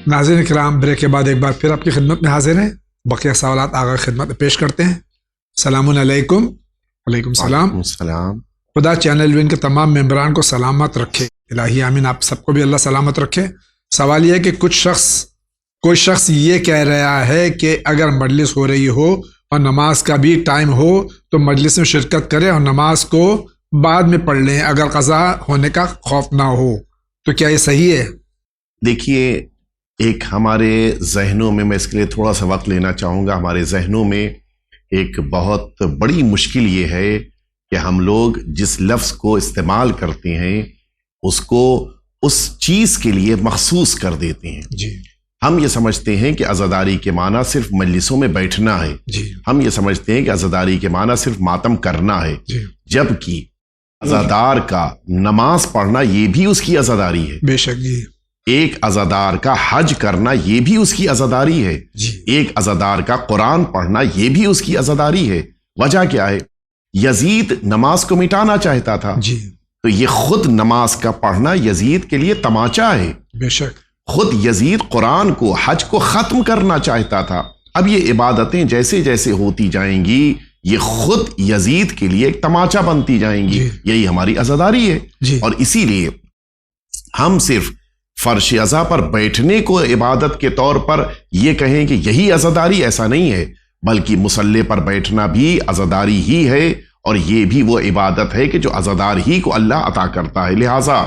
ناظرین کرام، بریک کے بعد ایک بار پھر آپ کی خدمت میں حاضر ہیں. بقیہ سوالات آگے خدمت میں پیش کرتے ہیں. السلام علیکم. وعلیکم السلام. خدا چینل ون کے تمام ممبران کو سلامت رکھے. الہی آمین. آپ سب کو بھی اللہ سلامت رکھے. سوال یہ ہے کہ کوئی شخص یہ کہہ رہا ہے کہ اگر مجلس ہو رہی ہو اور نماز کا بھی ٹائم ہو تو مجلس میں شرکت کرے اور نماز کو بعد میں پڑھ لیں اگر قضا ہونے کا خوف نہ ہو، تو کیا یہ صحیح ہے؟ دیکھیے، ایک ہمارے ذہنوں میں اس کے لیے تھوڑا سا وقت لینا چاہوں گا. ہمارے ذہنوں میں ایک بہت بڑی مشکل یہ ہے کہ ہم لوگ جس لفظ کو استعمال کرتے ہیں اس کو اس چیز کے لیے مخصوص کر دیتے ہیں. جی. ہم یہ سمجھتے ہیں کہ عزاداری کے معنی صرف مجلسوں میں بیٹھنا ہے. جی. ہم یہ سمجھتے ہیں کہ عزاداری کے معنی صرف ماتم کرنا ہے. جی. جبکہ عزادار کا نماز پڑھنا یہ بھی اس کی عزاداری ہے. بے شک. جی. ایک عزادار کا حج کرنا یہ بھی اس کی عزاداری ہے. جی. ایک عزادار کا قرآن پڑھنا یہ بھی اس کی عزاداری ہے. وجہ کیا ہے؟ یزید نماز کو مٹانا چاہتا تھا. جی. تو یہ خود نماز کا پڑھنا یزید کے لیے تماچا ہے. بے شک. خود یزید قرآن کو، حج کو ختم کرنا چاہتا تھا. اب یہ عبادتیں جیسے جیسے ہوتی جائیں گی یہ خود یزید کے لیے ایک تماچا بنتی جائیں گی. جی. یہی ہماری عزاداری ہے. جی. اور اسی لیے ہم صرف فرش عزا پر بیٹھنے کو عبادت کے طور پر یہ کہیں کہ یہی عزاداری، ایسا نہیں ہے، بلکہ مصلی پر بیٹھنا بھی عزاداری ہی ہے. اور یہ بھی وہ عبادت ہے کہ جو عزادار ہی کو اللہ عطا کرتا ہے. لہٰذا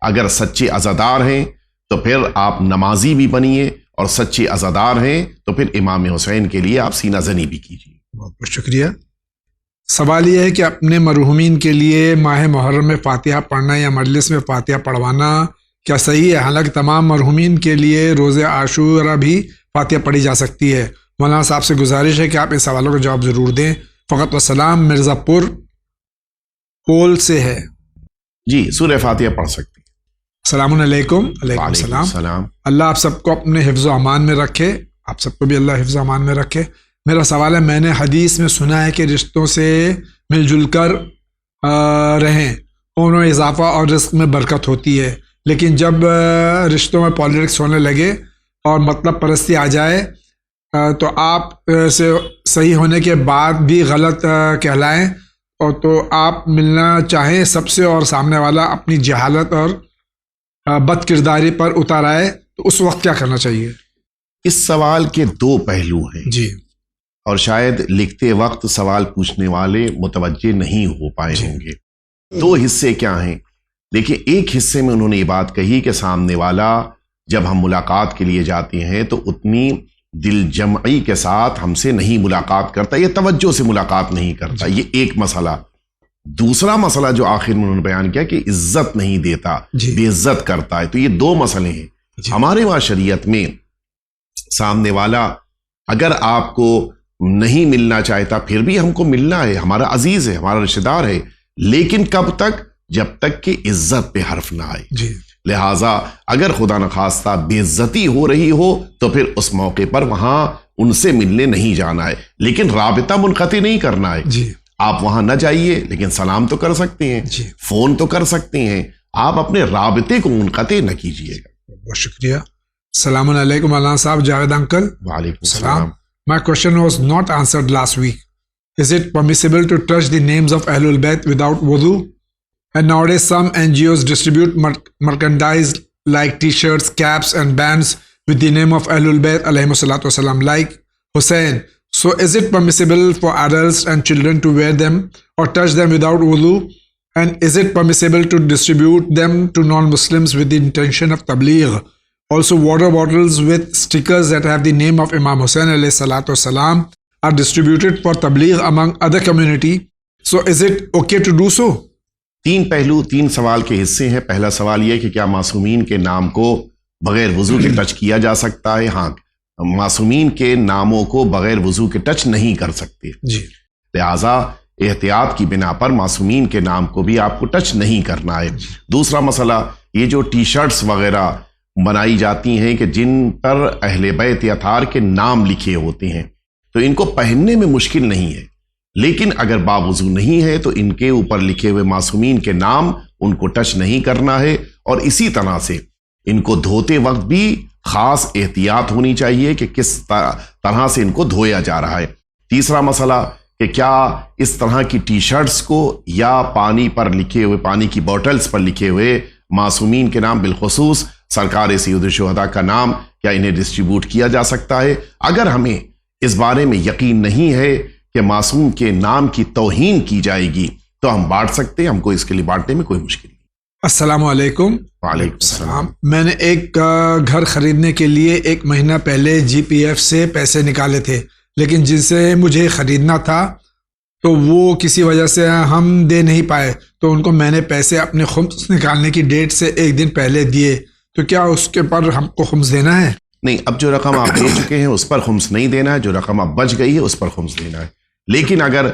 اگر سچے عزادار ہیں تو پھر آپ نمازی بھی بنیے، اور سچے عزادار ہیں تو پھر امام حسین کے لیے آپ سینہ زنی بھی کیجیے. بہت بہت شکریہ. سوال یہ ہے کہ اپنے مرحومین کے لیے ماہ محرم میں فاتحہ پڑھنا یا مجلس میں فاتحہ پڑھوانا کیا صحیح ہے؟ حالانکہ تمام مرحومین کے لیے روز عاشورہ بھی فاتحہ پڑھی جا سکتی ہے. مولانا صاحب سے گزارش ہے کہ آپ ان سوالوں کا جواب ضرور دیں. فقط وسلام مرزا پور پول سے ہے. جی، سورہ فاتحہ پڑھ سکتے. السلام علیکم. وعلیکم السلام. اللہ آپ سب کو اپنے حفظ و امان میں رکھے. آپ سب کو بھی اللہ حفظ و امان میں رکھے. میرا سوال ہے، میں نے حدیث میں سنا ہے کہ رشتوں سے مل جل کر رہیں ان میں اضافہ اور رزق میں برکت ہوتی ہے، لیکن جب رشتوں میں پالیٹکس ہونے لگے اور مطلب پرستی آ جائے تو آپ سے صحیح ہونے کے بعد بھی غلط کہلائیں اور تو آپ ملنا چاہیں سب سے اور سامنے والا اپنی جہالت اور بد کرداری پر اتار آئے، تو اس وقت کیا کرنا چاہیے؟ اس سوال کے دو پہلو ہیں. جی. اور شاید لکھتے وقت سوال پوچھنے والے متوجہ نہیں ہو پائے ہوں گے. دو حصے کیا ہیں؟ دیکھیں، ایک حصے میں انہوں نے یہ بات کہی کہ سامنے والا جب ہم ملاقات کے لیے جاتے ہیں تو اتنی دل جمعی کے ساتھ ہم سے نہیں ملاقات کرتا، یہ توجہ سے ملاقات نہیں کرتا. یہ ایک مسئلہ. دوسرا مسئلہ جو آخر میں انہوں نے بیان کیا کہ عزت نہیں دیتا، بے عزت کرتا ہے. تو یہ دو مسئلے ہیں. ہمارے وہاں شریعت میں سامنے والا اگر آپ کو نہیں ملنا چاہتا پھر بھی ہم کو ملنا ہے، ہمارا عزیز ہے، ہمارا رشتہ دار ہے، لیکن کب تک؟ جب تک کہ عزت پہ حرف نہ آئے. جی. لہٰذا اگر خدا نخواستہ بے عزتی ہو رہی ہو تو پھر اس موقع پر وہاں ان سے ملنے نہیں جانا ہے، لیکن رابطہ منقطع نہیں کرنا ہے. جی. آپ وہاں نہ جائیے لیکن سلام تو کر سکتے ہیں. جی. فون تو کر سکتے ہیں. آپ اپنے رابطے کو منقطع نہ کیجیے گا. بہت شکریہ. السلام علیکم مولانا صاحب. جاوید انکل. وعلیکم السلام. My question was not answered last week. Is it permissible to touch the names of Ahlul Bayt without wudu? And nowadays some NGOs distribute merchandise like t-shirts, caps and bands with the name of Ahlul Bayt alayhi salatu wasalam, like Hussein. So is it permissible for adults and children to wear them or touch them without wudu? And is it permissible to distribute them to non-Muslims with the intention of tabligh? Also, water bottles with stickers that have the name of Imam Hussein alayhi salatu wasalam are distributed for tabligh among other community. So is it okay to do so? تین پہلو، تین سوال کے حصے ہیں. پہلا سوال یہ کہ کیا معصومین کے نام کو بغیر وضو کے ٹچ کیا جا سکتا ہے؟ ہاں، معصومین کے ناموں کو بغیر وضو کے ٹچ نہیں کر سکتے. جی. لہٰذا احتیاط کی بنا پر معصومین کے نام کو بھی آپ کو ٹچ نہیں کرنا ہے. دوسرا مسئلہ، یہ جو ٹی شرٹس وغیرہ بنائی جاتی ہیں کہ جن پر اہل بیت اطہار کے نام لکھے ہوتے ہیں تو ان کو پہننے میں مشکل نہیں ہے، لیکن اگر باوضو نہیں ہے تو ان کے اوپر لکھے ہوئے معصومین کے نام ان کو ٹچ نہیں کرنا ہے. اور اسی طرح سے ان کو دھوتے وقت بھی خاص احتیاط ہونی چاہیے کہ کس طرح سے ان کو دھویا جا رہا ہے. تیسرا مسئلہ کہ کیا اس طرح کی ٹی شرٹس کو یا پانی پر لکھے ہوئے، پانی کی بوٹلز پر لکھے ہوئے معصومین کے نام، بالخصوص سرکار سید الشہداء کا نام، کیا انہیں ڈسٹریبیوٹ کیا جا سکتا ہے؟ اگر ہمیں اس بارے میں یقین نہیں ہے کہ معصوم کے نام کی توہین کی جائے گی تو ہم بانٹ سکتے ہیں، ہم کو اس کے لیے بانٹنے میں کوئی مشکل نہیں. السلام علیکم. وعلیکم السلام. میں نے ایک گھر خریدنے کے لیے 1 مہینہ پہلے جی پی ایف سے پیسے نکالے تھے، لیکن جن سے مجھے خریدنا تھا تو وہ کسی وجہ سے ہم دے نہیں پائے، تو ان کو میں نے پیسے اپنے خمس نکالنے کی ڈیٹ سے 1 دن پہلے دیے، تو کیا اس کے پر ہم کو خمس دینا ہے؟ نہیں، اب جو رقم آپ دے چکے ہیں اس پر خمس نہیں دینا ہے، جو رقم اب بچ گئی ہے اس پر خمس دینا ہے. لیکن اگر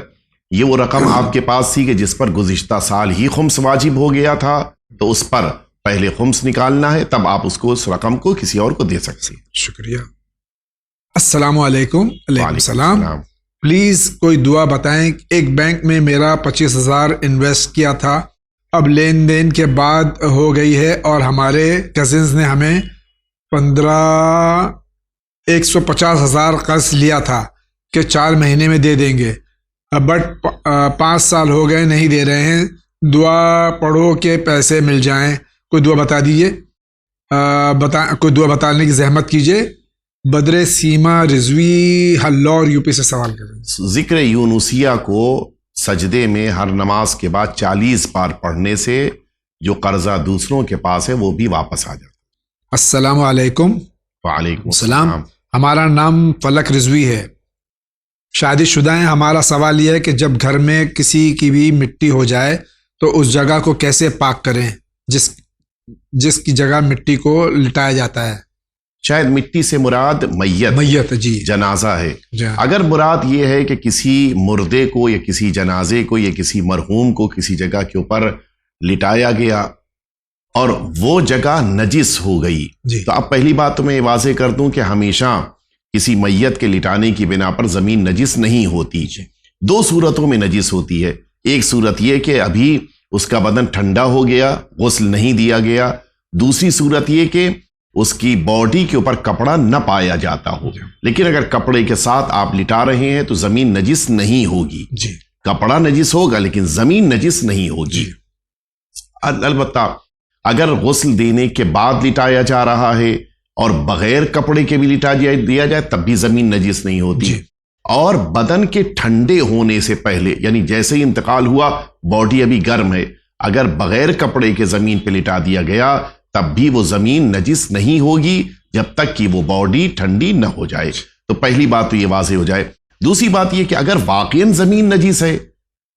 یہ وہ رقم آپ کے پاس تھی کہ جس پر گزشتہ سال ہی خمس واجب ہو گیا تھا تو اس پر پہلے خمس نکالنا ہے، تب آپ اس رقم کو کسی اور کو دے سکتے ہیں. شکریہ. السلام علیکم. وعلیکم السلام. پلیز کوئی دعا بتائیں. ایک بینک میں میرا 25,000 انویسٹ کیا تھا، اب لین دین کے بعد ہو گئی ہے اور ہمارے کزنز نے ہمیں 150,000 قرض لیا تھا کہ 4 مہینے میں دے دیں گے، بٹ 5 سال ہو گئے نہیں دے رہے ہیں. دعا پڑھو کہ پیسے مل جائیں. کوئی دعا بتا دیجیے، کوئی دعا بتانے کی زحمت کیجیے. بدر سیما رضوی ہلور یو پی سے سوال کر رہے ہیں. ذکر یونسیہ کو سجدے میں ہر نماز کے بعد 40 بار پڑھنے سے جو قرضہ دوسروں کے پاس ہے وہ بھی واپس آ جاتا. السلام علیکم. وعلیکم السلام. ہمارا نام فلک رضوی ہے، شادی شدہ ہیں. ہمارا سوال یہ ہے کہ جب گھر میں کسی کی بھی مٹی ہو جائے تو اس جگہ کو کیسے پاک کریں جس کی جگہ مٹی کو لٹایا جاتا ہے؟ شاید مٹی سے مراد میت جی، جنازہ ہے. جی. اگر مراد یہ ہے کہ کسی مردے کو یا کسی جنازے کو یا کسی مرحوم کو کسی جگہ کے اوپر لٹایا گیا اور وہ جگہ نجس ہو گئی، جی. تو اب پہلی بات تو میں یہ واضح کر دوں کہ ہمیشہ کسی میت کے لٹانے کی بنا پر زمین نجس نہیں ہوتی. 2 صورتوں میں نجس ہوتی ہے. ایک صورت یہ کہ ابھی اس کا بدن ٹھنڈا ہو گیا، غسل نہیں دیا گیا. دوسری صورت یہ کہ اس کی باڈی کے اوپر کپڑا نہ پایا جاتا ہو. لیکن اگر کپڑے کے ساتھ آپ لٹا رہے ہیں تو زمین نجس نہیں ہوگی. جی. کپڑا نجس ہوگا لیکن زمین نجس نہیں ہوگی. البتہ اگر غسل دینے کے بعد لٹایا جا رہا ہے اور بغیر کپڑے کے بھی لٹا دیا جائے تب بھی زمین نجس نہیں ہوتی. جی. اور بدن کے ٹھنڈے ہونے سے پہلے، یعنی جیسے ہی انتقال ہوا باڈی ابھی گرم ہے، اگر بغیر کپڑے کے زمین پہ لٹا دیا گیا تب بھی وہ زمین نجس نہیں ہوگی جب تک کہ وہ باڈی ٹھنڈی نہ ہو جائے. تو پہلی بات تو یہ واضح ہو جائے. دوسری بات یہ کہ اگر واقعاً زمین نجس ہے،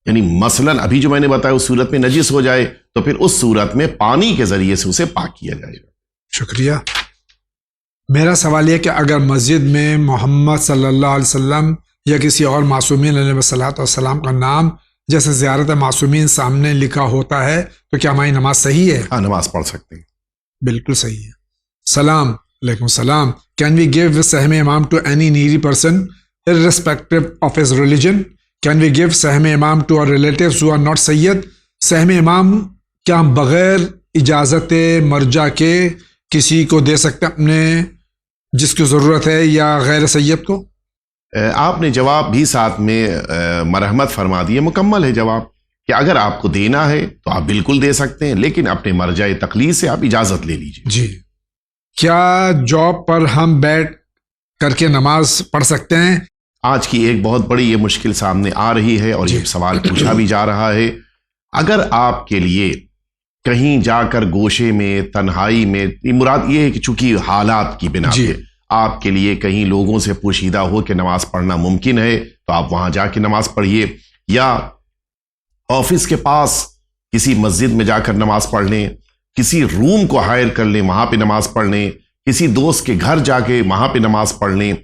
یعنی مثلاً ابھی جو میں نے بتایا اس صورت میں نجس ہو جائے، تو پھر اس صورت میں پانی کے ذریعے سے اسے پاک کیا جائے گا. شکریہ. میرا سوال یہ کہ اگر مسجد میں محمد صلی اللہ علیہ وسلم یا کسی اور معصومین علیہ الصلوۃ والسلام کا نام جیسے زیارت معصومین سامنے لکھا ہوتا ہے تو کیا ہماری نماز صحیح ہے؟ ہاں، نماز پڑھ سکتے ہیں. بالکل صحیح ہے. سلام علیکم. السلام. کین وی گیو سہم امام to any needy person irrespective of his religion? Can we give سہم امام to our relatives who are not سید؟ سہم امام کیا ہم بغیر اجازت مرجع کے کسی کو دے سکتے ہیں اپنے جس کی ضرورت ہے یا غیر سید کو؟ آپ نے جواب بھی ساتھ میں مرحمت فرما دی ہے. مکمل ہے جواب کہ اگر آپ کو دینا ہے تو آپ بالکل دے سکتے ہیں، لیکن اپنے مرجع تقلید سے آپ اجازت لے لیجیے. جی. کیا جاب پر ہم بیٹھ کر کے نماز پڑھ سکتے ہیں؟ آج کی ایک بہت بڑی یہ مشکل سامنے آ رہی ہے اور یہ سوال پوچھا بھی جا رہا ہے. اگر آپ کے لیے کہیں جا کر گوشے میں، تنہائی میں، مراد یہ ہے کہ چونکہ حالات کی بنا پہ آپ کے لیے کہیں لوگوں سے پوشیدہ ہو کہ نماز پڑھنا ممکن ہے تو آپ وہاں جا کے نماز پڑھیے، یا آفس کے پاس کسی مسجد میں جا کر نماز پڑھ لیں، کسی روم کو ہائر کر لیں وہاں پہ نماز پڑھ لیں، کسی دوست کے گھر جا کے وہاں پہ نماز پڑھ لیں،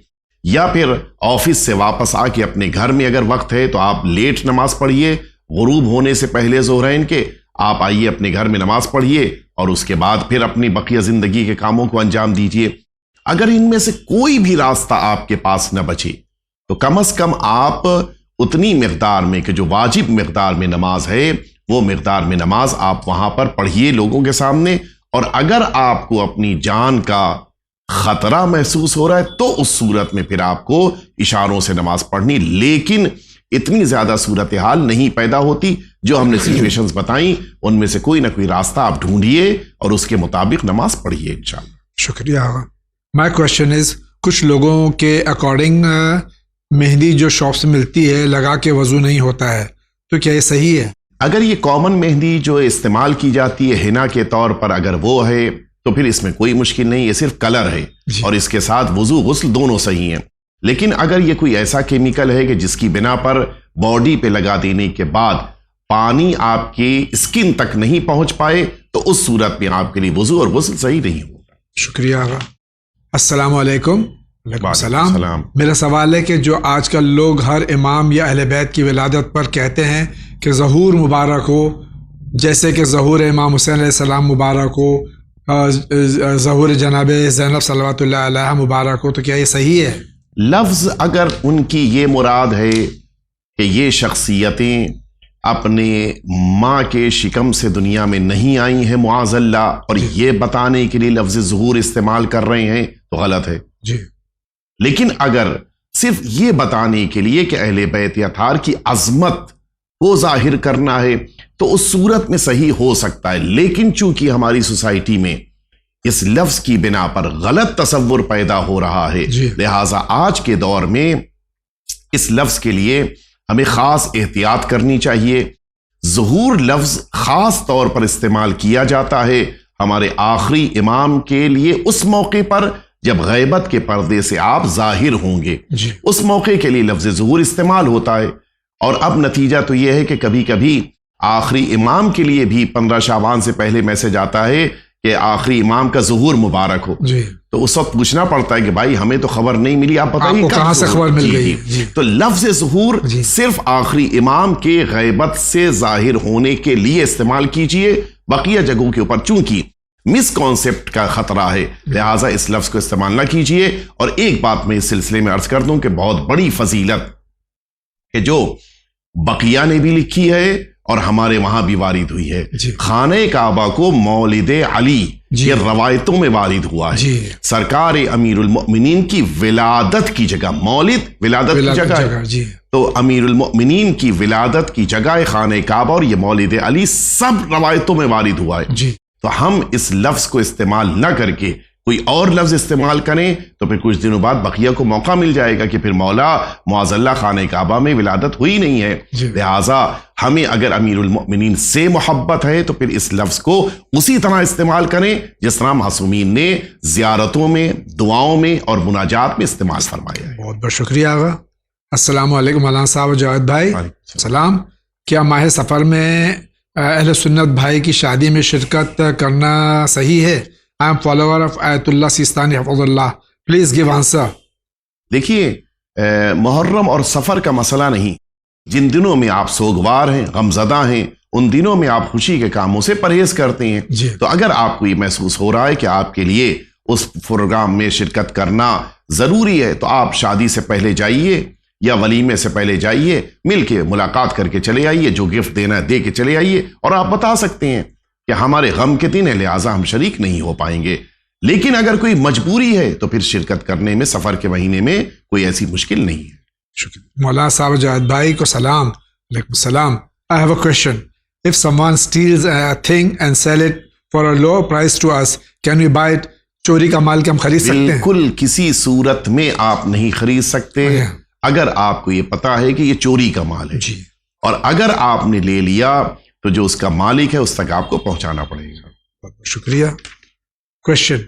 یا پھر آفس سے واپس آ کے اپنے گھر میں اگر وقت ہے تو آپ لیٹ نماز پڑھیے، غروب ہونے سے پہلے ظہرین کے آپ آئیے اپنے گھر میں نماز پڑھیے اور اس کے بعد پھر اپنی بقیہ زندگی کے کاموں کو انجام دیجیے. اگر ان میں سے کوئی بھی راستہ آپ کے پاس نہ بچے تو کم از کم آپ اتنی مقدار میں کہ جو واجب مقدار میں نماز ہے وہ مقدار میں نماز آپ وہاں پر پڑھیے لوگوں کے سامنے. اور اگر آپ کو اپنی جان کا خطرہ محسوس ہو رہا ہے تو اس صورت میں پھر آپ کو اشاروں سے نماز پڑھنی، لیکن اتنی زیادہ صورتحال نہیں پیدا ہوتی جو ہم نے سچویشنز بتائیں، ان میں سے کوئی نہ کوئی راستہ آپ ڈھونڈیے اور اس کے مطابق نماز پڑھیے انشاءاللہ۔ شکریہ آقا۔ مائی کوشچن از، کچھ لوگوں کے اکارڈنگ مہندی جو شاپ سے ملتی ہے لگا کے وضو نہیں ہوتا ہے، تو کیا یہ صحیح ہے؟ اگر یہ کامن مہندی جو استعمال کی جاتی ہے ہینا کے طور پر اگر وہ ہے تو پھر اس میں کوئی مشکل نہیں، یہ صرف کلر ہے اور اس کے ساتھ وضو غسل دونوں صحیح ہیں۔ لیکن اگر یہ کوئی ایسا کیمیکل ہے کہ جس کی بنا پر باڈی پہ لگا دینے کے بعد پانی آپ کی اسکن تک نہیں پہنچ پائے تو اس صورت میں آپ کے لیے وضو اور غسل صحیح نہیں ہوگا۔ شکریہ آقا۔ السلام علیکم۔ وعلیکم السلام۔ السلام۔ میرا سوال ہے کہ جو آج کل لوگ ہر امام یا اہل بیت کی ولادت پر کہتے ہیں کہ ظہور مبارک ہو، جیسے کہ ظہور امام حسین علیہ السلام مبارک ہو، ظہور جناب زینب صلوات اللہ علیہ مبارک ہو، تو کیا یہ صحیح ہے؟ لفظ اگر ان کی یہ مراد ہے کہ یہ شخصیتیں اپنے ماں کے شکم سے دنیا میں نہیں آئی ہیں معاذ اللہ، اور یہ بتانے کے لیے لفظ ظہور استعمال کر رہے ہیں تو غلط ہے۔ جی۔ لیکن اگر صرف یہ بتانے کے لیے کہ اہل بیت اطہار کی عظمت کو ظاہر کرنا ہے تو اس صورت میں صحیح ہو سکتا ہے، لیکن چونکہ ہماری سوسائٹی میں اس لفظ کی بنا پر غلط تصور پیدا ہو رہا ہے، لہٰذا آج کے دور میں اس لفظ کے لیے ہمیں خاص احتیاط کرنی چاہیے۔ ظہور لفظ خاص طور پر استعمال کیا جاتا ہے ہمارے آخری امام کے لیے اس موقع پر جب غیبت کے پردے سے آپ ظاہر ہوں گے، اس موقع کے لیے لفظ ظہور استعمال ہوتا ہے۔ اور اب نتیجہ تو یہ ہے کہ کبھی کبھی آخری امام کے لیے بھی 15 شعبان سے پہلے میسج آتا ہے کہ آخری امام کا ظہور مبارک ہو، تو اس وقت پوچھنا پڑتا ہے کہ بھائی ہمیں تو خبر نہیں ملی، آپ بتائیے کہاں سے خبر مل گئی؟ تو لفظ ظہور صرف آخری امام کے غیبت سے ظاہر ہونے کے لیے استعمال کیجئے، بقیہ جگہوں کے اوپر چونکہ مس کانسیپٹ کا خطرہ ہے لہٰذا اس لفظ کو استعمال نہ کیجئے۔ اور ایک بات میں اس سلسلے میں عرض کر دوں کہ بہت بڑی فضیلت کہ جو بقیہ نے بھی لکھی ہے اور ہمارے وہاں بھی وارد ہوئی ہے، خانہ کعبہ کو مولد علی یہ روایتوں میں وارد ہوا ہے۔ سرکار امیر المؤمنین کی ولادت کی جگہ، مولد ولادت کی جگہ ہے، تو امیر المؤمنین کی ولادت کی جگہ خانہ کعبہ، اور یہ مولد علی سب روایتوں میں وارد ہوا ہے۔ تو ہم اس لفظ کو استعمال نہ کر کے کوئی اور لفظ استعمال کریں تو پھر کچھ دنوں بعد بقیہ کو موقع مل جائے گا کہ پھر مولا معاذ اللہ خانہ کعبہ میں ولادت ہوئی نہیں ہے۔ لہٰذا ہمیں اگر امیر المؤمنین سے محبت ہے تو پھر اس لفظ کو اسی طرح استعمال کریں جس طرح معصومین نے زیارتوں میں، دعاؤں میں اور مناجات میں استعمال فرمایا ہے۔ بہت بہت شکریہ آقا۔ السلام علیکم مولانا صاحب جاوید بھائی۔ سلام۔ کیا ماہ سفر میں اہل سنت بھائی کی شادی میں شرکت کرنا صحیح ہے؟ I am follower of آیت اللہ سیستانی حفظ اللہ، پلیز گیو آنسر۔ دیکھیے محرم اور سفر کا مسئلہ نہیں، جن دنوں میں آپ سوگوار ہیں، غمزدہ ہیں، ان دنوں میں آپ خوشی کے کاموں سے پرہیز کرتے ہیں۔ تو اگر آپ کو یہ محسوس ہو رہا ہے کہ آپ کے لیے اس پروگرام میں شرکت کرنا ضروری ہے تو آپ شادی سے پہلے جائیے یا ولیمے سے پہلے جائیے، مل کے ملاقات کر کے چلے آئیے، جو گفٹ دینا ہے دے کے چلے آئیے، اور آپ بتا سکتے ہیں کہ ہمارے غم کے دن ہے لہٰذا ہم شریک نہیں ہو پائیں گے۔ لیکن اگر کوئی مجبوری ہے تو پھر شرکت کرنے میں سفر کے مہینے میں کوئی ایسی مشکل نہیں ہے۔ شکریہ مولانا صاحب جاوید بھائی کو سلام۔ علیکم السلام۔ I have a question. If someone steals a thing and sell it for a low price to us, can we buy it? چوری کا مال کیا ہم خرید سکتے ہیں؟ بالکل کسی صورت میں آپ نہیں خرید سکتے اگر آپ کو یہ پتا ہے کہ یہ چوری کا مال ہے، اور اگر آپ نے لے لیا تو جو اس کا مالک ہے اس تک آپ کو پہنچانا پڑے گا۔ شکریہ۔ کوشچن،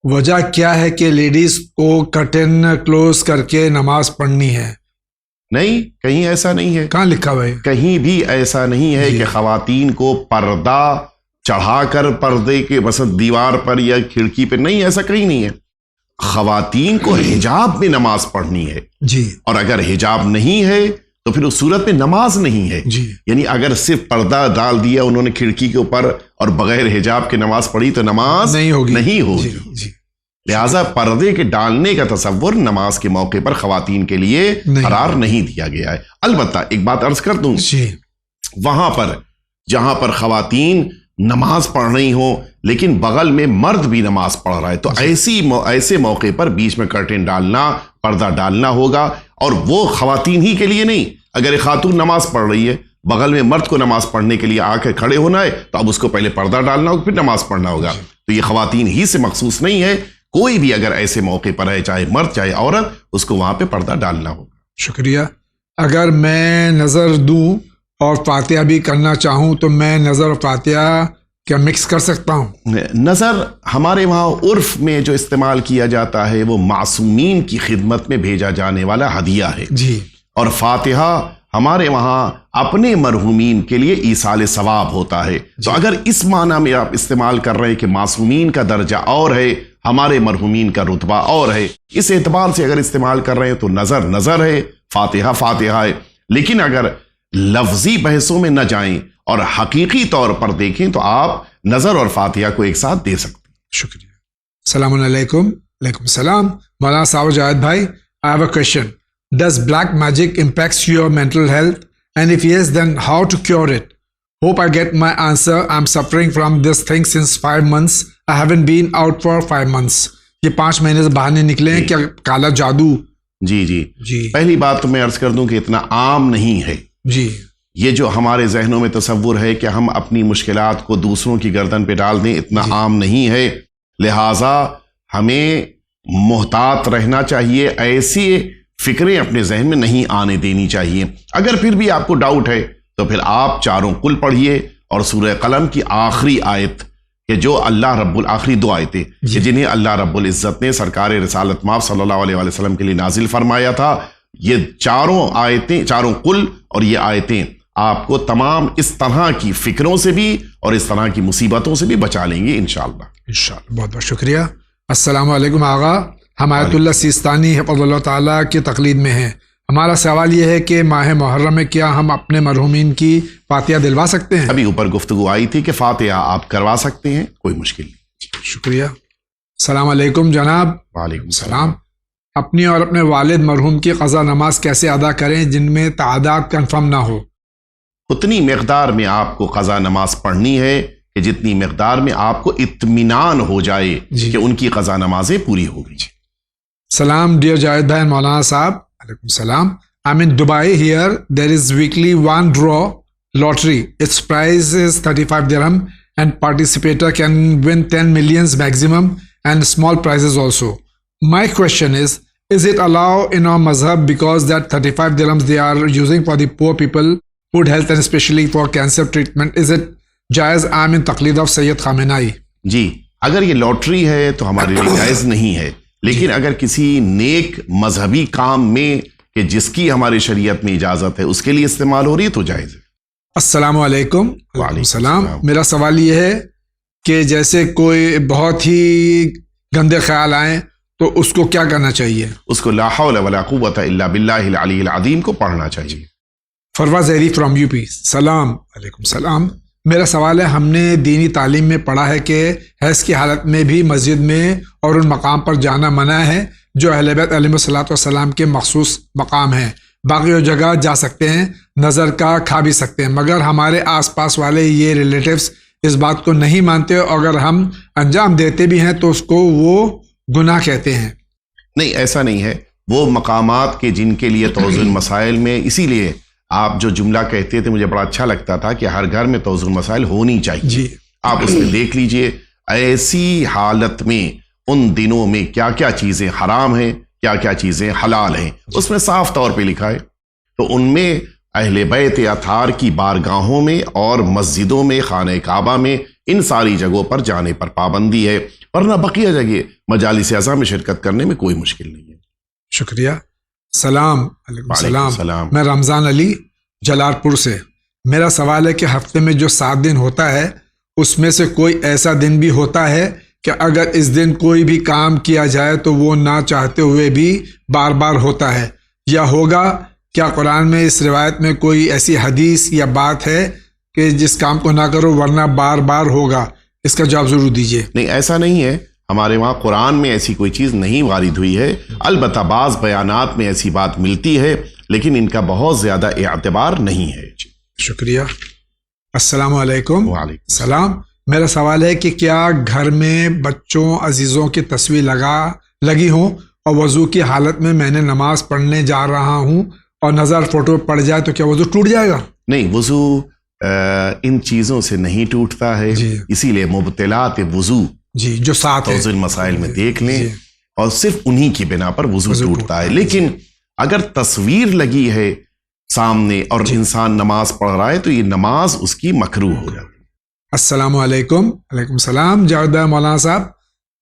وجہ کیا ہے کہ لیڈیز کو کرٹن کلوز کر کے نماز پڑھنی ہے؟ نہیں، کہیں ایسا نہیں ہے۔ کہاں لکھا ہوا ہے؟ کہیں بھی ایسا نہیں ہے کہ خواتین کو پردہ چڑھا کر پردے کے مثلا دیوار پر یا کھڑکی پہ، نہیں، ایسا کہیں نہیں ہے۔ خواتین کو حجاب میں نماز پڑھنی ہے، اور اگر حجاب نہیں ہے تو پھر اس صورت میں نماز نہیں ہے۔ یعنی اگر صرف پردہ ڈال دیا انہوں نے کھڑکی کے اوپر اور بغیر حجاب کے نماز پڑھی تو نماز نہیں ہوگی۔ لہٰذا پردے کے ڈالنے کا تصور نماز کے موقع پر خواتین کے لیے قرار نہیں دیا گیا ہے۔ البتہ ایک بات عرض کر دوں، وہاں پر جہاں پر خواتین نماز پڑھ رہی ہوں لیکن بغل میں مرد بھی نماز پڑھ رہا ہے، تو ایسے موقع پر بیچ میں کرٹن ڈالنا، پردہ ڈالنا ہوگا، اور وہ خواتین ہی کے لیے نہیں. اگر ایک خاتون نماز پڑھ رہی ہے، بغل میں مرد کو نماز پڑھنے کے لیے آ کے کھڑے ہونا ہے، تو اب اس کو پہلے پردہ ڈالنا ہوگا، پھر نماز پڑھنا ہوگا. تو یہ خواتین ہی سے مخصوص نہیں ہے، کوئی بھی اگر ایسے موقع پر ہے، چاہے مرد چاہے عورت، اس کو وہاں پہ پردہ ڈالنا ہوگا. شکریہ. اگر میں نظر دوں اور فاتحہ بھی کرنا چاہوں تو میں نظر اور فاتحہ کیا مکس کر سکتا ہوں؟ نظر ہمارے وہاں عرف میں جو استعمال کیا جاتا ہے وہ معصومین کی خدمت میں بھیجا جانے والا ہدیہ ہے جی. اور فاتحہ ہمارے وہاں اپنے مرحومین کے لیے ایصال ثواب ہوتا ہے. تو اگر اس معنی میں آپ استعمال کر رہے ہیں کہ معصومین کا درجہ اور ہے، ہمارے مرحومین کا رتبہ اور ہے، اس اعتبار سے اگر استعمال کر رہے ہیں تو نظر نظر ہے، فاتحہ فاتحہ ہے. لیکن اگر لفظی بحثوں میں نہ جائیں اور حقیقی طور پر دیکھیں تو آپ نظر اور فاتحہ کو ایک ساتھ دے سکتے ہیں. شکریہ. السلام علیکم. وعلیکم السلام. مولانا صاحب جاوید بھائی, I have a question. Does black magic impacts your mental health? And if yes, then how to cure it? Hope I get my answer. I'm suffering from this thing since 5 months. I haven't been out for 5 months. یہ 5 مہینے سے باہر نہیں نکلے ہیں. کیا کالا جادو؟ جی پہلی بات تو میں عرض کر دوں کہ اتنا عام نہیں ہے. جی, یہ جو ہمارے ذہنوں میں تصور ہے کہ ہم اپنی مشکلات کو دوسروں کی گردن پہ ڈال دیں, اتنا عام نہیں ہے. لہٰذا ہمیں محتاط رہنا چاہیے, ایسی فکریں اپنے ذہن میں نہیں آنے دینی چاہیے. اگر پھر بھی آپ کو ڈاؤٹ ہے تو پھر آپ 4 قل پڑھیے اور سورہ قلم کی آخری آیت کہ جو اللہ آخری 2 آیتیں کہ جنہیں اللہ رب العزت نے سرکار رسالت مآب صلی اللہ علیہ وآلہ وسلم کے لیے نازل فرمایا تھا, یہ 4 آیتیں, 4 قل اور یہ آیتیں آپ کو تمام اس طرح کی فکروں سے بھی اور اس طرح کی مصیبتوں سے بھی بچا لیں گے انشاءاللہ. بہت بہت شکریہ. السلام علیکم آغا, ہم آیت اللہ سیستانی حفظ اللہ تعالیٰ کی تقلید میں ہیں. ہمارا سوال یہ ہے کہ ماہ محرم میں کیا ہم اپنے مرحومین کی فاتحہ دلوا سکتے ہیں؟ ابھی اوپر گفتگو آئی تھی کہ فاتحہ آپ کروا سکتے ہیں, کوئی مشکل نہیں. شکریہ. السلام علیکم جناب. وعلیکم السلام. اپنی اور اپنے والد مرحوم کی قضا نماز کیسے ادا کریں جن میں تعداد کنفرم نہ ہو؟ اتنی مقدار میں آپ کو قضا نماز پڑھنی ہے کہ جتنی مقدار میں آپ کو اطمینان ہو جائے کہ ان کی قضا نمازیں پوری ہو گئی. سلام ڈیئر جاوید بھائی and مولانا صاحب. علیکم السلام. I'm in Dubai here. There is weekly 1 draw lottery. Its price is 35 dirham and participator can win 10 millions maximum and small prizes also. My question is it allowed in our mazhab because that 35 dirhams they are using for the poor people, food health and especially for cancer treatment? Is it jaiz? I'm in taqlid of Sayyid Khamenei. جی, اگر یہ lottery ہے تو ہمارے لیے جائز نہیں ہے, لیکن اگر کسی نیک مذہبی کام میں کہ جس کی ہماری شریعت میں اجازت ہے اس کے لیے استعمال ہو رہی ہے تو جائز ہے. السلام علیکم. وعلیکم السلام. میرا سوال یہ ہے کہ جیسے کوئی بہت ہی گندے خیال آئیں تو اس کو کیا کرنا چاہیے؟ اس کو لا حول ولا قوت الا باللہ العلی العظیم کو پڑھنا چاہیے. فروا زہری فرام یو پی. سلام. علیکم السلام. میرا سوال ہے, ہم نے دینی تعلیم میں پڑھا ہے کہ حیض کی حالت میں بھی مسجد میں اور ان مقام پر جانا منع ہے جو اہل بیت علیہ الصلوۃ والسلام کے مخصوص مقام ہیں. باقی وہ جگہ جا سکتے ہیں, نظر کا کھا بھی سکتے ہیں, مگر ہمارے آس پاس والے یہ ریلیٹیوز اس بات کو نہیں مانتے, اگر ہم انجام دیتے بھی ہیں تو اس کو وہ گناہ کہتے ہیں. نہیں, ایسا نہیں ہے. وہ مقامات کے جن کے لیے توضیح المسائل میں, اسی لیے آپ جو جملہ کہتے تھے مجھے بڑا اچھا لگتا تھا کہ ہر گھر میں توضیح المسائل ہونی چاہیے. جی, آپ اس میں دیکھ لیجئے ایسی حالت میں ان دنوں میں کیا کیا چیزیں حرام ہیں, کیا کیا چیزیں حلال ہیں, اس میں صاف طور پہ لکھا ہے. تو ان میں اہل بیت اطہار کی بارگاہوں میں اور مسجدوں میں, خانہ کعبہ میں, ان ساری جگہوں پر جانے پر پابندی ہے, ورنہ بقیہ جگہ مجالس اعضاء میں شرکت کرنے میں کوئی مشکل نہیں ہے. شکریہ. سلام. علیکم السلام. السلام. میں رمضان علی جلال پور سے. میرا سوال ہے کہ ہفتے میں جو 7 دن ہوتا ہے اس میں سے کوئی ایسا دن بھی ہوتا ہے کہ اگر اس دن کوئی بھی کام کیا جائے تو وہ نہ چاہتے ہوئے بھی بار بار ہوتا ہے یا ہوگا؟ کیا قرآن میں اس روایت میں کوئی ایسی حدیث یا بات ہے کہ جس کام کو نہ کرو ورنہ بار بار ہوگا؟ اس کا جواب ضرور دیجیے. نہیں, ایسا نہیں ہے. ہمارے وہاں قرآن میں ایسی کوئی چیز نہیں وارد ہوئی ہے. البتہ بعض بیانات میں ایسی بات ملتی ہے لیکن ان کا بہت زیادہ اعتبار نہیں ہے. شکریہ. السلام علیکم. وعلیکم السلام. میرا سوال ہے کہ کیا گھر میں بچوں عزیزوں کی تصویر لگی ہوں اور وضو کی حالت میں نے نماز پڑھنے جا رہا ہوں اور نظر فوٹو پڑ جائے تو کیا وضو ٹوٹ جائے گا؟ نہیں، وضو ان چیزوں سے نہیں ٹوٹتا ہے. جی. اسی لیے مبتلات وضو جی جو ساتھ توضیح المسائل میں دیکھ لیں، جی. اور صرف انہی کی بنا پر وضو ٹوٹتا ہے. لیکن اگر تصویر لگی ہے سامنے اور انسان نماز پڑھ رہا ہے تو یہ نماز اس کی مکروہ ہو جاتی ہے. السلام علیکم. وعلیکم السلام. جاوید مولانا صاحب،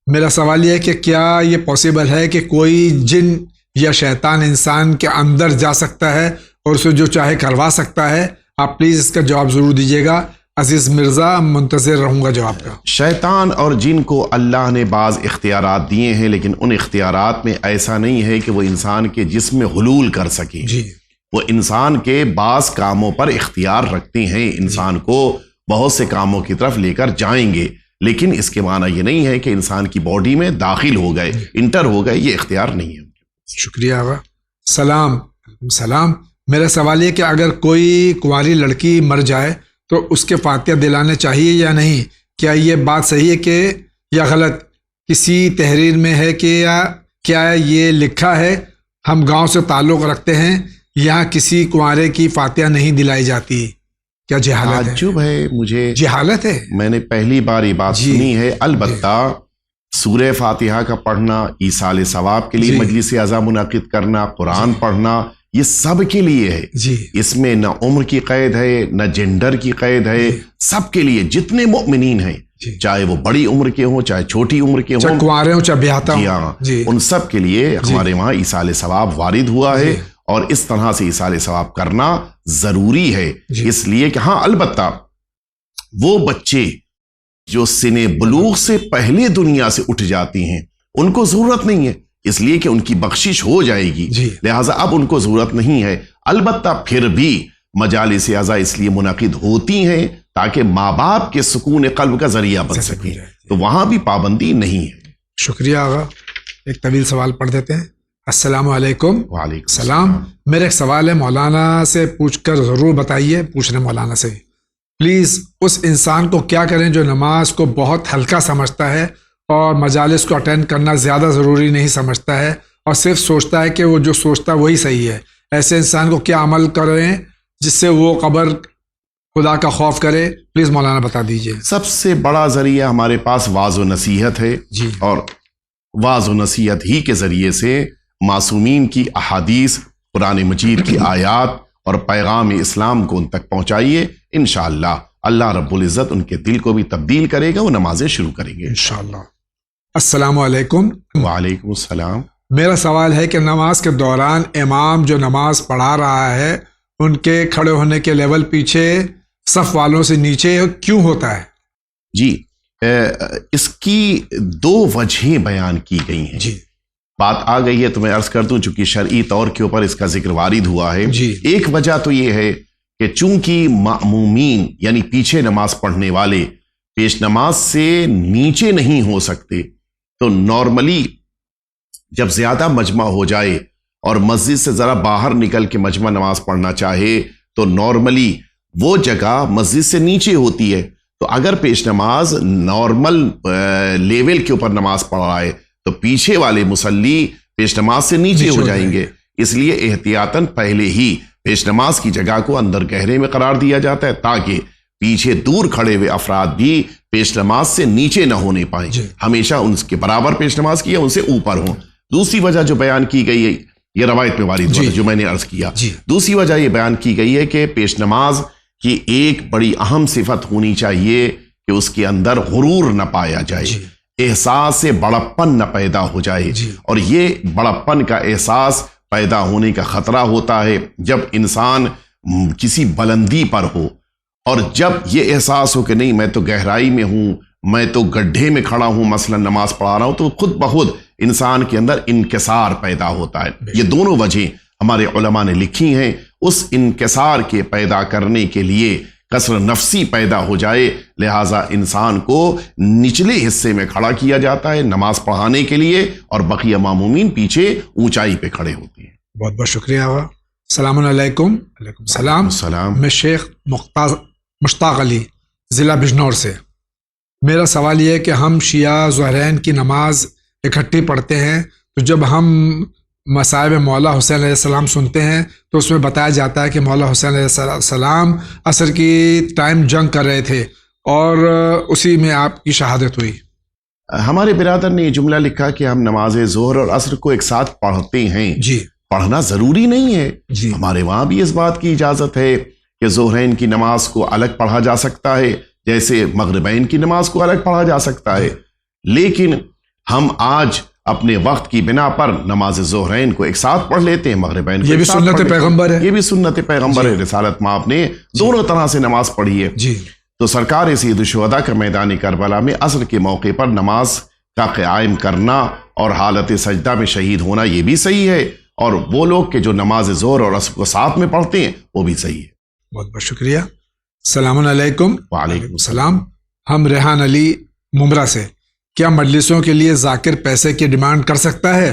میرا سوال یہ ہے کہ کیا یہ پاسبل ہے کہ کوئی جن یا شیطان انسان کے اندر جا سکتا ہے اور اسے جو چاہے کروا سکتا ہے؟ آپ پلیز اس کا جواب ضرور دیجیے گا. عزیز مرزا، منتظر رہوں گا جواب کا. شیطان اور جن کو اللہ نے بعض اختیارات دیے ہیں، لیکن ان اختیارات میں ایسا نہیں ہے کہ وہ انسان کے جسم میں حلول کر سکیں. جی. وہ انسان کے بعض کاموں پر اختیار رکھتے ہیں، انسان کو بہت سے کاموں کی طرف لے کر جائیں گے، لیکن اس کے معنی یہ نہیں ہے کہ انسان کی باڈی میں داخل ہو گئے، انٹر ہو گئے. یہ اختیار نہیں ہے. شکریہ آغا. سلام. سلام. میرا سوال یہ کہ اگر کوئی کنواری لڑکی مر جائے تو اس کے فاتحہ دلانے چاہیے یا نہیں؟ کیا یہ بات صحیح ہے کہ یا غلط؟ کسی تحریر میں ہے کہ یا کیا یہ لکھا ہے ہم گاؤں سے تعلق رکھتے ہیں، یہاں کسی کنوارے کی فاتحہ نہیں دلائی جاتی؟ کیا جہالت ہے؟ تعجب ہے مجھے، جہالت ہے. میں نے پہلی بار یہ بات سنی ہے. البتہ سورہ فاتحہ کا پڑھنا ایصال ثواب کے لیے مجلس اعضا منعقد کرنا، قرآن پڑھنا، یہ سب کے لیے ہے. جی. اس میں نہ عمر کی قید ہے نہ جینڈر کی قید ہے. سب کے لیے جتنے مؤمنین ہیں، چاہے وہ بڑی عمر کے ہوں چاہے چھوٹی عمر کے چاہے ہوں، کنوارے ہوں چاہے بیاہتا ہوں، جی ہاں، ان سب کے لیے ہمارے وہاں ایصال ثواب وارد ہوا ہے. اور اس طرح سے ایصال ثواب کرنا ضروری ہے. اس لیے کہ ہاں، البتہ وہ بچے جو سن بلوغ سے پہلے دنیا سے اٹھ جاتی ہیں ان کو ضرورت نہیں ہے، اس لیے کہ ان کی بخشش ہو جائے گی. لہٰذا اب ان کو ضرورت نہیں ہے. البتہ پھر بھی مجالس اعضا اس لیے منعقد ہوتی ہیں تاکہ ماں باپ کے سکون قلب کا ذریعہ بن سکیں، تو وہاں بھی پابندی نہیں ہے. شکریہ آغا. ایک طویل سوال پڑھ دیتے ہیں. السلام علیکم. وعلیکم السلام. میرا ایک سوال ہے، مولانا سے پوچھ کر ضرور بتائیے. پوچھ رہے مولانا سے، پلیز. اس انسان کو کیا کریں جو نماز کو بہت ہلکا سمجھتا ہے اور مجالس کو اٹینڈ کرنا زیادہ ضروری نہیں سمجھتا ہے اور صرف سوچتا ہے کہ وہ جو سوچتا ہے وہی صحیح ہے؟ ایسے انسان کو کیا عمل کریں جس سے وہ قبر خدا کا خوف کرے؟ پلیز مولانا بتا دیجیے. سب سے بڑا ذریعہ ہمارے پاس واعظ و نصیحت ہے. جی. اور واعظ و نصیحت ہی کے ذریعے سے معصومین کی احادیث، قرآن مجید کی آیات اور پیغام اسلام کو ان تک پہنچائیے. انشاءاللہ اللہ رب العزت ان کے دل کو بھی تبدیل کرے گا، وہ نمازیں شروع کریں گے انشاءاللہ. السلام علیکم. وعلیکم السلام. میرا سوال ہے کہ نماز کے دوران امام جو نماز پڑھا رہا ہے ان کے کھڑے ہونے کے لیول پیچھے صف والوں سے نیچے کیوں ہوتا ہے؟ جی، اس کی دو وجہیں بیان کی گئی ہیں. جی. بات آ گئی ہے تو میں عرض کر دوں، چونکہ شرعی طور کے اوپر اس کا ذکر وارد ہوا ہے. جی. ایک وجہ تو یہ ہے کہ چونکہ مأمومین یعنی پیچھے نماز پڑھنے والے پیش نماز سے نیچے نہیں ہو سکتے، تو نارملی جب زیادہ مجمع ہو جائے اور مسجد سے ذرا باہر نکل کے مجمع نماز پڑھنا چاہے تو نارملی وہ جگہ مسجد سے نیچے ہوتی ہے. تو اگر پیش نماز نارمل لیول کے اوپر نماز پڑھ رہا ہے تو پیچھے والے مصلی پیش نماز سے نیچے ہو جائیں گے. اس لیے احتیاطاً پہلے ہی پیش نماز کی جگہ کو اندر گہرے میں قرار دیا جاتا ہے تاکہ پیچھے دور کھڑے ہوئے افراد بھی پیش نماز سے نیچے نہ ہونے پائیں. ہمیشہ ان کے برابر پیش نماز کی ان سے اوپر ہوں. دوسری وجہ جو بیان کی گئی ہے، یہ روایت میں وارد ہے جو میں نے عرض کیا. دوسری وجہ یہ بیان کی گئی ہے کہ پیش نماز کی ایک بڑی اہم صفت ہونی چاہیے کہ اس کے اندر غرور نہ پایا جائے، احساس بڑپن نہ پیدا ہو جائے. اور یہ بڑپن کا احساس پیدا ہونے کا خطرہ ہوتا ہے جب انسان کسی بلندی پر ہو، اور جب یہ احساس ہو کہ نہیں میں تو گہرائی میں ہوں، میں تو گڈھے میں کھڑا ہوں، مثلا نماز پڑھا رہا ہوں، تو خود بخود انسان کے اندر انکسار پیدا ہوتا ہے. یہ دونوں وجہیں ہمارے علماء نے لکھی ہیں. اس انکسار کے پیدا کرنے کے لیے کسر نفسی پیدا ہو جائے، لہٰذا انسان کو نچلے حصے میں کھڑا کیا جاتا ہے نماز پڑھانے کے لیے، اور بقیہ مامومین پیچھے اونچائی پہ کھڑے ہوتے ہیں. بہت بہت شکریہ. السلام علیکم. وعلیکم السلام. السلام. میں شیخ مشتاق علی ضلع بجنور سے. میرا سوال یہ ہے کہ ہم شیعہ ظہرین کی نماز اکٹھی پڑھتے ہیں، تو جب ہم مصائب مولا حسین علیہ السلام سنتے ہیں تو اس میں بتایا جاتا ہے کہ مولا حسین علیہ السلام عصر کی ٹائم جنگ کر رہے تھے اور اسی میں آپ کی شہادت ہوئی. ہمارے برادر نے یہ جملہ لکھا کہ ہم نماز ظہر اور عصر کو ایک ساتھ پڑھتے ہیں. جی پڑھنا ضروری نہیں ہے. جی ہمارے وہاں بھی اس بات کی اجازت ہے کہ ظہرین کی نماز کو الگ پڑھا جا سکتا ہے، جیسے مغربین کی نماز کو الگ پڑھا جا سکتا ہے. لیکن ہم آج اپنے وقت کی بنا پر نماز ظہرین کو ایک ساتھ پڑھ لیتے ہیں، مغربین کو یہ بھی ایک ساتھ سنت پڑھ لیتے ہیں. پیغمبر ہے. یہ بھی سنت پیغمبر ہے. رسالت مآب نے دونوں طرح سے نماز پڑھی ہے. جی تو سرکار سید الشہداء کا میدان کربلا میں عصر کے موقع پر نماز کا قائم کرنا اور حالت سجدہ میں شہید ہونا یہ بھی صحیح ہے، اور وہ لوگ کہ جو نماز ظہر اور عصر کو ساتھ میں پڑھتے ہیں وہ بھی صحیح ہے. بہت بہت شکریہ. السلام علیکم. وعلیکم السلام. ہم ریحان علی ممرہ سے. کیا مجلسوں کے لیے ذاکر پیسے کی ڈیمانڈ کر سکتا ہے،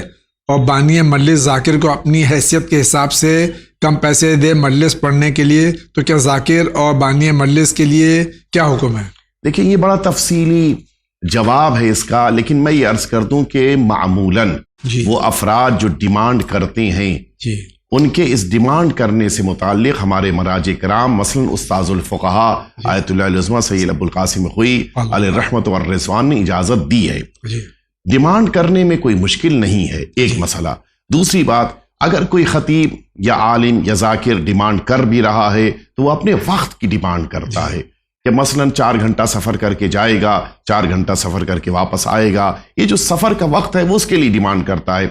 اور بانی مجلس ذاکر کو اپنی حیثیت کے حساب سے کم پیسے دے مجلس پڑھنے کے لیے، تو کیا ذاکر اور بانی مجلس کے لیے کیا حکم ہے؟ دیکھیں یہ بڑا تفصیلی جواب ہے اس کا، لیکن میں یہ عرض کر دوں کہ معمولاً جی وہ افراد جو ڈیمانڈ کرتے ہیں جی ان کے اس ڈیمانڈ کرنے سے متعلق ہمارے مراجع کرام مثلا استاذ الفقہاء آیت اللہ العظمہ سید ابو القاسم خوئی علیہ الرحمۃ والرضوان نے اجازت دی ہے. جی ڈیمانڈ کرنے میں کوئی مشکل نہیں ہے، ایک مسئلہ. دوسری بات، اگر کوئی خطیب یا عالم یا ذاکر ڈیمانڈ کر بھی رہا ہے تو وہ اپنے وقت کی ڈیمانڈ کرتا ہے کہ مثلا 4 گھنٹہ سفر کر کے جائے گا، 4 گھنٹہ سفر کر کے واپس آئے گا. یہ جو سفر کا وقت ہے وہ اس کے لیے ڈیمانڈ کرتا ہے.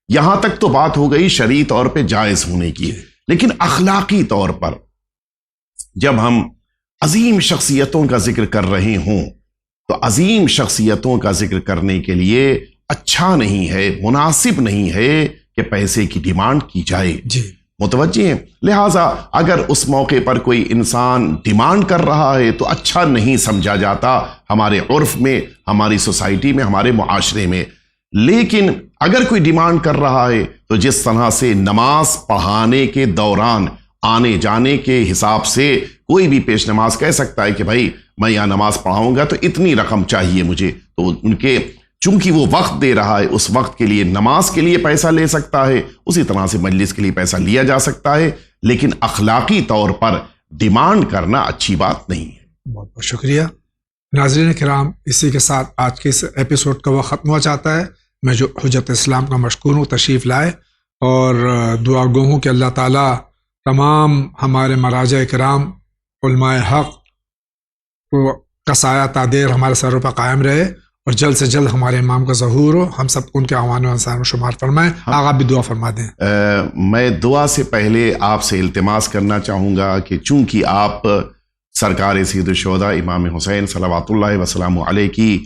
یہاں تک تو بات ہو گئی شرعی طور پہ جائز ہونے کی، لیکن اخلاقی طور پر جب ہم عظیم شخصیتوں کا ذکر کر رہے ہوں تو عظیم شخصیتوں کا ذکر کرنے کے لیے اچھا نہیں ہے، مناسب نہیں ہے کہ پیسے کی ڈیمانڈ کی جائے. جی متوجہ ہیں؟ لہٰذا اگر اس موقع پر کوئی انسان ڈیمانڈ کر رہا ہے تو اچھا نہیں سمجھا جاتا ہمارے عرف میں، ہماری سوسائٹی میں، ہمارے معاشرے میں. لیکن اگر کوئی ڈیمانڈ کر رہا ہے تو جس طرح سے نماز پڑھانے کے دوران آنے جانے کے حساب سے کوئی بھی پیش نماز کہہ سکتا ہے کہ بھائی میں یہاں نماز پڑھاؤں گا تو اتنی رقم چاہیے مجھے، تو ان کے چونکہ وہ وقت دے رہا ہے اس وقت کے لیے نماز کے لیے پیسہ لے سکتا ہے، اسی طرح سے مجلس کے لیے پیسہ لیا جا سکتا ہے. لیکن اخلاقی طور پر ڈیمانڈ کرنا اچھی بات نہیں ہے. بہت بہت شکریہ. ناظرین کرام، اسی کے ساتھ آج کے اس ایپیسوڈ کا وقت ختم ہو جاتا ہے. میں جو حجت اسلام کا مشکور ہوں تشریف لائے، اور دعا گو ہوں کہ اللہ تعالیٰ تمام ہمارے مراجع کرام علماء حق کا سایہ تا دیر ہمارے سروں پر قائم رہے، اور جلد سے جلد ہمارے امام کا ظہور ہو. ہم سب کو ان کے اعوان و انصار میں شمار فرمائیں. آقا بھی دعا فرما دیں. میں دعا سے پہلے آپ سے التماس کرنا چاہوں گا کہ چونکہ آپ سرکار سید الشہداء امام حسین صلوات اللہ وسلام علیہ کی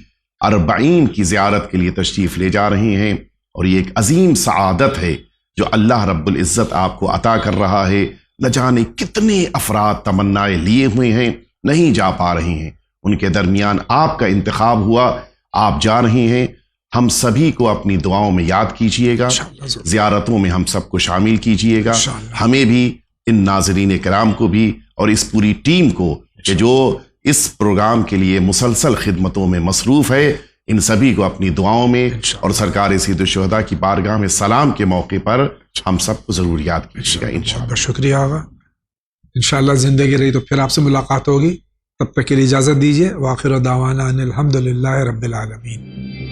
40 کی زیارت کے لیے تشریف لے جا رہے ہیں، اور یہ ایک عظیم سعادت ہے جو اللہ رب العزت آپ کو عطا کر رہا ہے. نہ جانے کتنے افراد تمنائیں لیے ہوئے ہیں، نہیں جا پا رہے ہیں، ان کے درمیان آپ کا انتخاب ہوا، آپ جا رہے ہیں. ہم سبھی کو اپنی دعاؤں میں یاد کیجئے گا، زیارتوں میں ہم سب کو شامل کیجئے گا. ہمیں بھی، ان ناظرین کرام کو بھی، اور اس پوری ٹیم کو کہ جو اس پروگرام کے لیے مسلسل خدمتوں میں مصروف ہے، ان سبھی کو اپنی دعاؤں میں اور سرکار سید الشہداء کی بارگاہ میں سلام کے موقع پر ہم سب کو ضرور یاد کیجیے گا. انشاءاللہ. بہت شکریہ آقا. انشاءاللہ زندگی رہی تو پھر آپ سے ملاقات ہوگی. تب تک کے لیے اجازت دیجیے. وآخر دعوانا ان الحمد للہ رب العالمین.